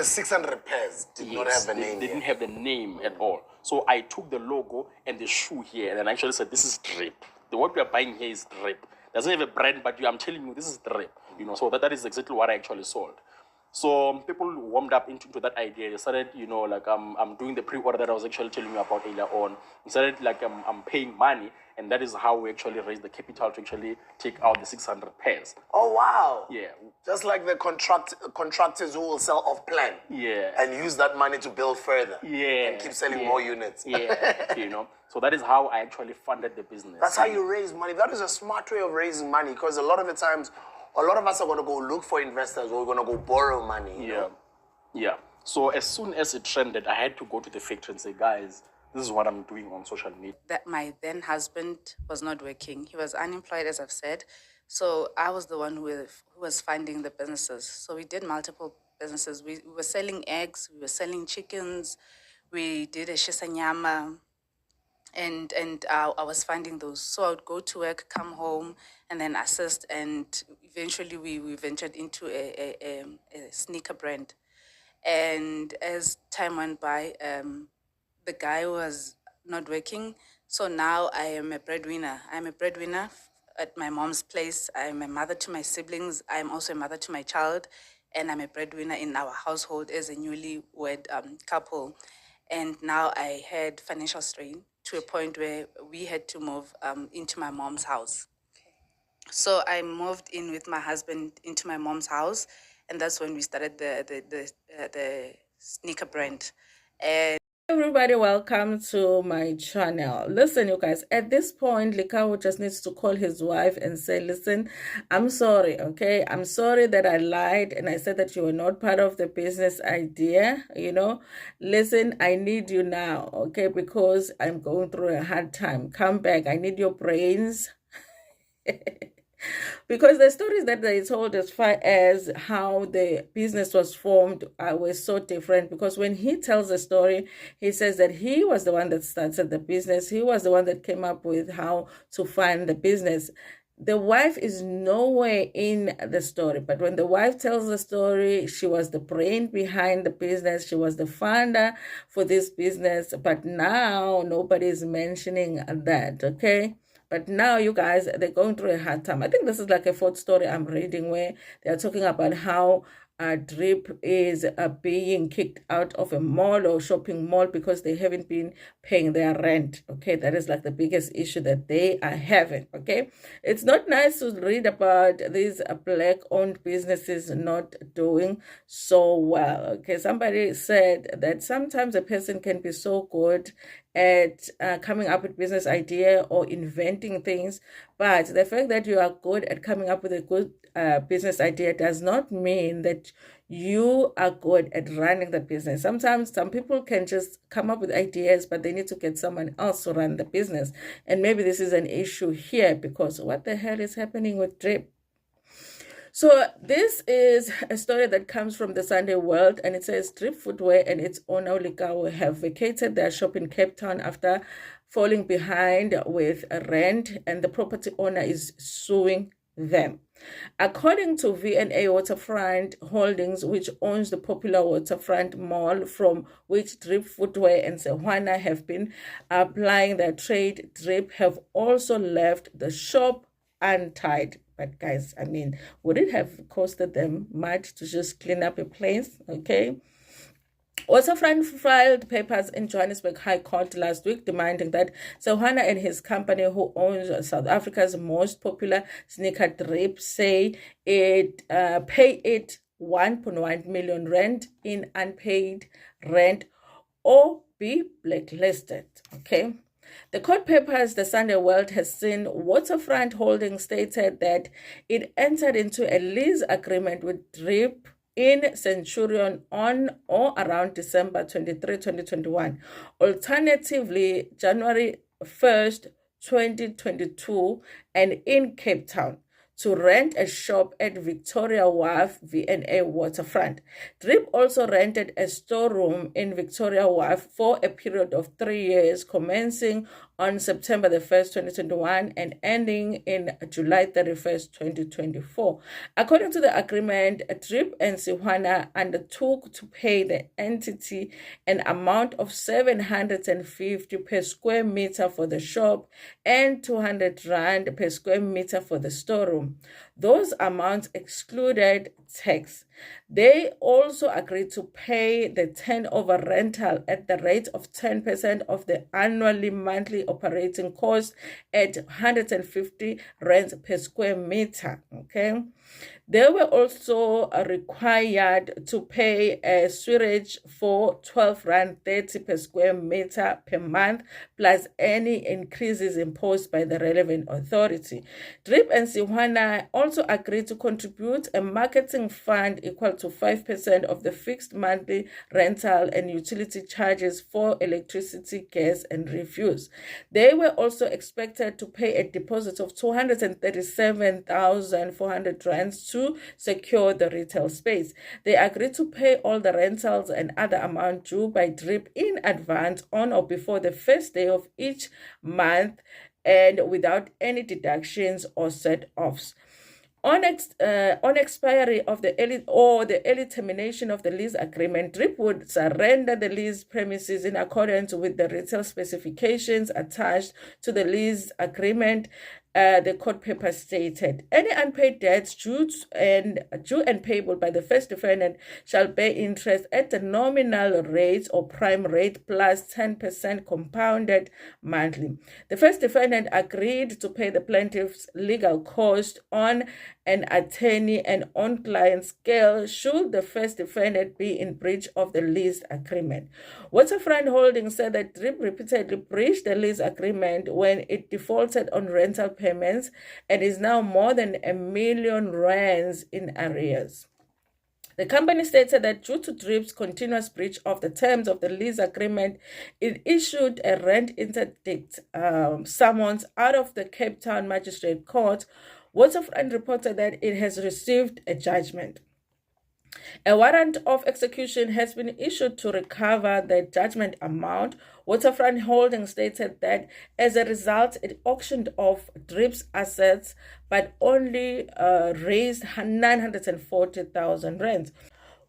the 600 pairs did not have the name. They didn't have the name at all. So I took the logo and the shoe here, and then I actually said, this is Drip. What we are buying here is Drip. Doesn't have a brand, but I'm telling you, this is Drip. So that is exactly what I actually sold. So people warmed up into that idea. They started, I'm doing the pre-order that I was actually telling you about earlier on. We started I'm paying money, and that is how we actually raised the capital to actually take out the 600 pairs. Oh wow! Yeah. Just like the contractors who will sell off plan. Yeah. And use that money to build further. Yeah. And keep selling more units. Yeah. So that is how I actually funded the business. That's how you raise money. That is a smart way of raising money, because a lot of the times, a lot of us are going to go look for investors, or we're going to go borrow money. Yeah. So as soon as it trended, I had to go to the factory and say, guys, this is what I'm doing on social media. That my then husband was not working. He was unemployed, as I've said. So I was the one who was funding the businesses. So we did multiple businesses. We were selling eggs, we were selling chickens, we did a shisanyama, and I was funding those. So I would go to work, come home, and then assist, and eventually we ventured into a sneaker brand. And as time went by, the guy was not working, so now I am a breadwinner. I'm a breadwinner at my mom's place. I'm a mother to my siblings. I'm also a mother to my child, and I'm a breadwinner in our household as a newlywed couple. And now I had financial strain to a point where we had to move into my mom's house. So I moved in with my husband into my mom's house, and that's when we started the sneaker brand. And everybody, welcome to my channel. Listen, you guys, at this point, Lekau just needs to call his wife and say, listen, I'm sorry, okay? I'm sorry that I lied and I said that you were not part of the business idea, Listen, I need you now, okay? Because I'm going through a hard time. Come back. I need your brains. Because the stories that they told as far as how the business was formed were so different. Because when he tells the story, he says that he was the one that started the business. He was the one that came up with how to fund the business. The wife is nowhere in the story, but when the wife tells the story, she was the brain behind the business. She was the founder for this business, but now nobody is mentioning that, okay? But now, you guys, they're going through a hard time. I think this is like a fourth story I'm reading where they're talking about how Drip is being kicked out of a mall or shopping mall because they haven't been paying their rent. Okay, that is like the biggest issue that they are having. Okay, it's not nice to read about these black-owned businesses not doing so well. Okay, somebody said that sometimes a person can be so good at coming up with business idea or inventing things, but the fact that you are good at coming up with a good business idea does not mean that you are good at running the business. Sometimes some people can just come up with ideas, but they need to get someone else to run the business. And maybe this is an issue here, because what the hell is happening with Drip? So this is a story that comes from the Sunday World, and it says Drip Footwear and its owner Lekau have vacated their shop in Cape Town after falling behind with rent, and the property owner is suing them. According to V&A Waterfront Holdings, which owns the popular waterfront mall from which Drip Footwear and Sehoana have been applying their trade, Drip have also left the shop untied. But guys, I mean, would it have costed them much to just clean up a place? Okay. Waterfront filed papers in Johannesburg High Court last week demanding that Sehoana and his company, who owns South Africa's most popular sneaker Drip, say it pay it 1.1 million rand in unpaid rent or be blacklisted. Okay. The court papers the Sunday World has seen Waterfront Holdings stated that it entered into a lease agreement with Drip in Centurion on or around December 23, 2021. Alternatively, January 1st, 2022, and in Cape Town. to rent a shop at Victoria Wharf V&A waterfront. Drip also rented a storeroom in Victoria Wharf for a period of 3 years, commencing on September the 1st, 2021 and ending in July 31st, 2024. According to the agreement, Drip and Sehoana undertook to pay the entity an amount of 750 per square meter for the shop and 200 rand per square meter for the storeroom. Those amounts excluded tax. They also agreed to pay the turnover rental at the rate of 10% of the annually monthly operating cost at 150 rands per square meter. Okay. They were also required to pay a sewage for 12 rand 30 per square meter per month, plus any increases imposed by the relevant authority. Drip and Sehoana also agreed to contribute a marketing fund equal to 5% of the fixed monthly rental and utility charges for electricity, gas, and refuse. They were also expected to pay a deposit of 237,400 rands to secure the retail space. They agreed to pay all the rentals and other amount due by Drip in advance on or before the first day of each month and without any deductions or set-offs. On expiry of the early termination of the lease agreement, Drip would surrender the lease premises in accordance with the retail specifications attached to the lease agreement. The court paper stated, any unpaid debts due and payable by the first defendant shall bear interest at the nominal rate or prime rate plus 10% compounded monthly. The first defendant agreed to pay the plaintiff's legal cost on an attorney and on client scale should the first defendant be in breach of the lease agreement. Waterfront Holdings said that Drip repeatedly breached the lease agreement when it defaulted on rental payments and is now more than R1 million in arrears. The company stated that due to Drip's continuous breach of the terms of the lease agreement, it issued a rent interdict summons out of the Cape Town Magistrate Court. Waterfront reported that it has received a judgment. A warrant of execution has been issued to recover the judgment amount. Waterfront Holdings stated that as a result, it auctioned off Drip's assets but only raised 940,000 rands.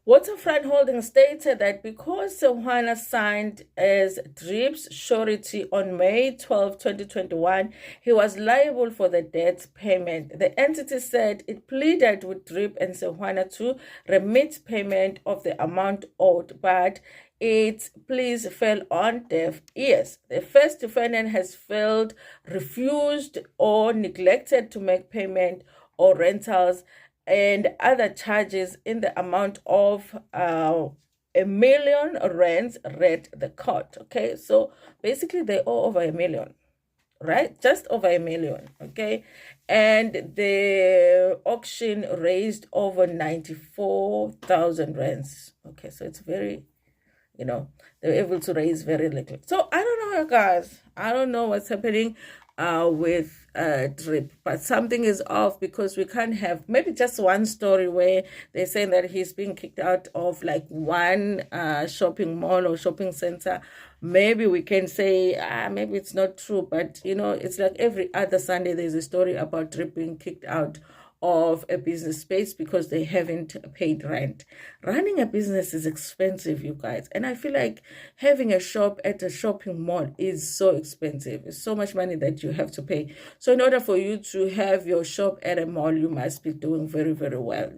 Waterfront Holdings stated that because Sehoana signed as Drip's surety on May 12, 2021, he was liable for the debt payment. The entity said it pleaded with Drip and Sehoana to remit payment of the amount owed, but its pleas fell on deaf ears. The first defendant has failed, refused, or neglected to make payment or rentals and other charges in the amount of R1 million, read the court. Okay, so basically they owe over R1 million, right? Just over R1 million, okay? And the auction raised over 94,000 rands. Okay, so it's very, they were able to raise very little. So I don't know, guys. I don't know what's happening with Drip, but something is off because we can't have maybe just one story where they're saying that he's being kicked out of like one shopping mall or shopping center. Maybe we can say maybe it's not true, but it's like every other Sunday there's a story about Drip being kicked out of a business space because they haven't paid rent. Running a business is expensive, you guys. And I feel like having a shop at a shopping mall is so expensive. It's so much money that you have to pay. So in order for you to have your shop at a mall, you must be doing very, very well,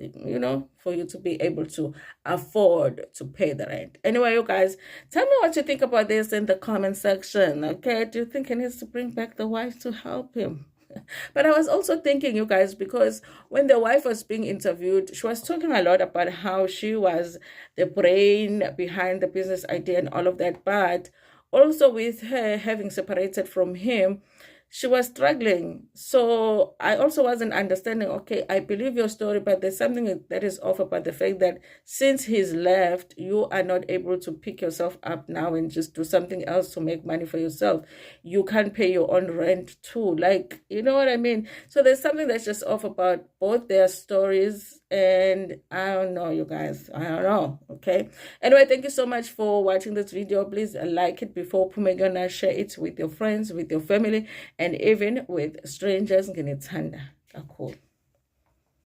for you to be able to afford to pay the rent. Anyway, you guys, tell me what you think about this in the comment section, okay? Do you think he needs to bring back the wife to help him? But I was also thinking, you guys, because when the wife was being interviewed, she was talking a lot about how she was the brain behind the business idea and all of that. But also with her having separated from him, she was struggling. So I also wasn't understanding, okay, I believe your story, but there's something that is off about the fact that since he's left, you are not able to pick yourself up now and just do something else to make money for yourself. You can't pay your own rent too. Like, you know what I mean? So there's something that's just off about both their stories. And I don't know, you guys. I don't know. Okay. Anyway, thank you so much for watching this video. Please like it before Pumegona. Share it with your friends, with your family, and even with strangers. Nginethanda kakhulu.